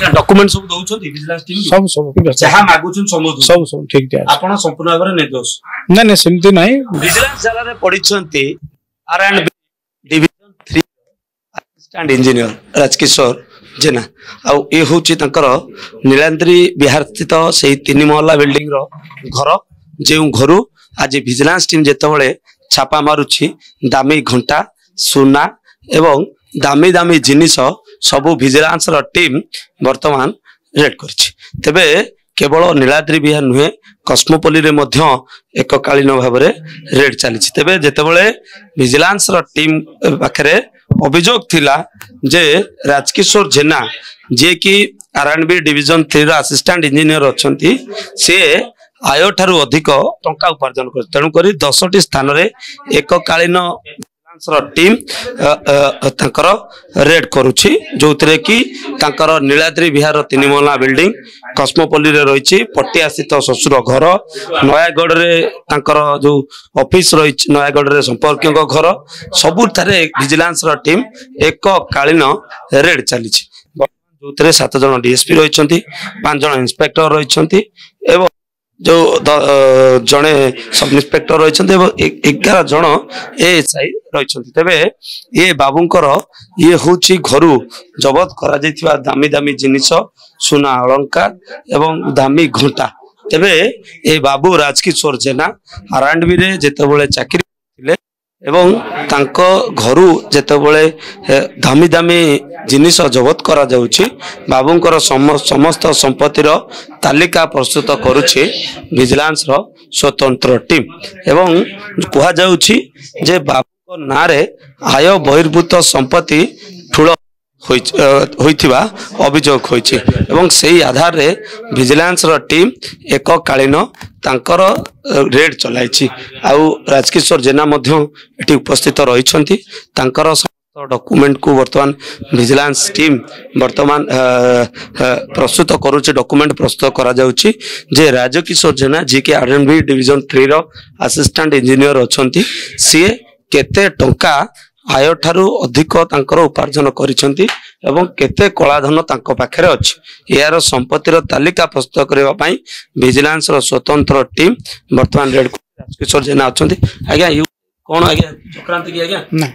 Document सब दउछंती vigilance team सब सब जहां मागुछन समझ सब सब ठीक दिया आपण संपूर्ण भाबरे निर्दोष ना ना सेमती नाही विजिलेंस जाला रे पढिछंती आर&बी डिवीजन 3 असिस्टेंट इंजीनियर राजकिशोर जेना आ ए होची तंकर नीलांद्री बिहार स्थित से 3 महला बिल्डिंग रो घर जे घरु आज विजिलेंस टीम जेतबळे छापा मारुछि दामी घंटा सुना एवं दामी दामी जिनिस सबु विजिलेंस रो टीम वर्तमान रेड करछि तबे केवल नीलाद्री बिहार नुहे कस्मोपोली रे मध्य एककालीन भाव में रेड चली तेबे जेतेबळे विजिलेंस रो टीम पाखरे अभियोग थिला जे राजकिशोर जेना जे कि आर&बी डिवीजन 3 रो असिस्टेंट इंजीनियर अछंती से आय ठारू अधिक टंका उपार्जन कर तेणु करी 10टी स्थान रे एककालीन टीम तांकर रेड करुछि जोतरे कि तांकर नीलाद्री बिहार 3 महला बिल्डिंग कस्मोपोली रे रहिछि पटिया स्थित ससुर घर नयागढ़ रे तांकर जो ऑफिस रहि नयागढ़ रे संपर्कियों घर सबु थारे विजिलेंस रो टीम एककालीन रेड चलिछि जोतरे 7 जन डीएसपी रहिछंती 5 जन इंस्पेक्टर रहिछंती एवं जो जड़े सब इन्स्पेक्टर रही 11 जन एएसआई रही तेबे ये बाबूंकर ये होची घरु जबत करा जायथिबा दामी दामी जिनिस सुना अलंकार एवं दामी घंटा तेबे ए बाबू राजकिशोर जेना आर&बी रे जेतेबेले चाकरी थिले एवं तांको घरु जेतेबेले दामी दामी जिनिस जबत करा जाउछि बाबूंकर समस्त संपत्तिर तालिका प्रस्तुत करुछि विजिलेंस रो स्वतंत्र टीम एवं कहा जाउछि जे बाबूको नारे आय बहिर्भूत संपत्ति ठुलो होइथिबा अभियोग होइछि एवं सेही आधार रे विजिलेंस रो टीम एककालीन तांकर रेड चलाइछि आउ राजकिशोर जेना मध्य एठी उपस्थित रहिछंती तांकर डॉक्यूमेंट को वर्तमान विजिलेंस टीम वर्तमान प्रस्तुत करुछि डॉक्यूमेंट प्रस्तुत करा जाउछि जे राजकिशोर जेना जे के आर&बी डिवीजन 3 रो असिस्टेंट इंजीनियर अछंती से केते टंका आय ठारू अधिक तांकर उपार्जन करिसंती एवं केते कलाधन तांको पाखरे अछि यार संपत्तिर तालिका प्रस्तुत करबा पई विजिलेंस रो स्वतंत्र टीम वर्तमान रेड राजकिशोर जेना अछंती आज्ञा कोन आज्ञा चक्रांत की आज्ञा ना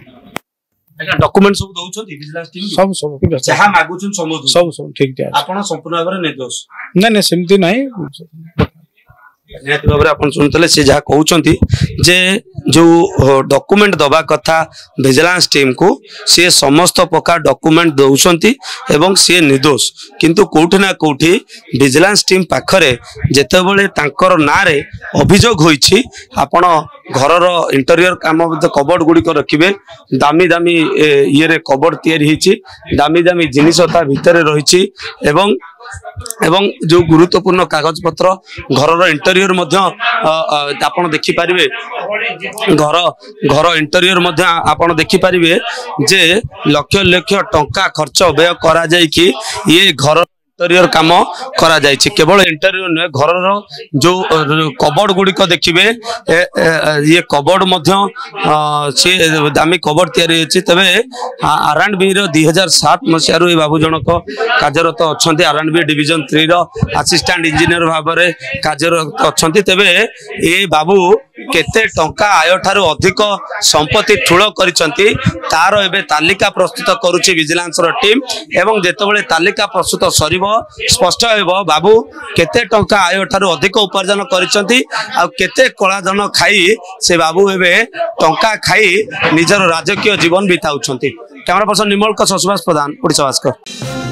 आज्ञा डॉक्यूमेंट सब दउछंती विजिलेंस टीम सब सब जहां मागुछन समझ सब सब ठीक दिया आपण संपूर्ण भाबरे निर्दोष ना ना सेमती नाही निहाती भाव में शुणुते सी जहाँ कहते जे जो डॉक्यूमेंट दबा कथा विजिलेंस टीम को सी समस्त प्रकार डॉक्यूमेंट दौरान एवं सी निर्दोष किंतु कोठी ना कोठी विजिलेंस टीम पाखरे जेतेबेले तांकर नारे अभियोग होईछि आपण घर इंटीरियर काम कबोर्ड गुड़िक रखिए दामी दामी ये रे कबोर्ड तैयारी होईछि दामी दामी जिनिस ता भितर रही एवं जो गुरुत्वपूर्ण कागज पत्र घर इंटीरियर आपण देखि पारिबे घर घर इंटीरियर आपण देखि पारिबे जे लक्ष लक्ष टंका खर्च व्यय करा जाय कि ये घर इंटीरियर काम करा जाय छी केवल इंटीरियर न घर जो कबोर्ड गुड़िक देखिए ये कबोर्ड से दामी कबोर्ड तैयारी अछि तबे आर&बी रो 2007 मसियारो ए बाबू जनक कार्यरत अछंती आर&बी डिवीजन 3 रो असिस्टेंट इंजीनियर भाव में कार्यरत अछंती तबे ए बाबू केते टंका आय ठारू अधिक संपत्ति ठूल करिसंती तार एबे तालिका प्रस्तुत करुछि विजिलेंस रो टीम एवं जेतेबेले तालिका प्रस्तुत सरिबो स्पष्ट हेबो बाबू केते टंका आय ठारू अधिक उपार्जन करिसंती आ केते कलाधन खाई से बाबू एबे टंका खाई निजर राजकीय जीवन बिताउछंती कैमरा पर्सन निमल का सुभाष प्रधान ओडिशा भास्कर।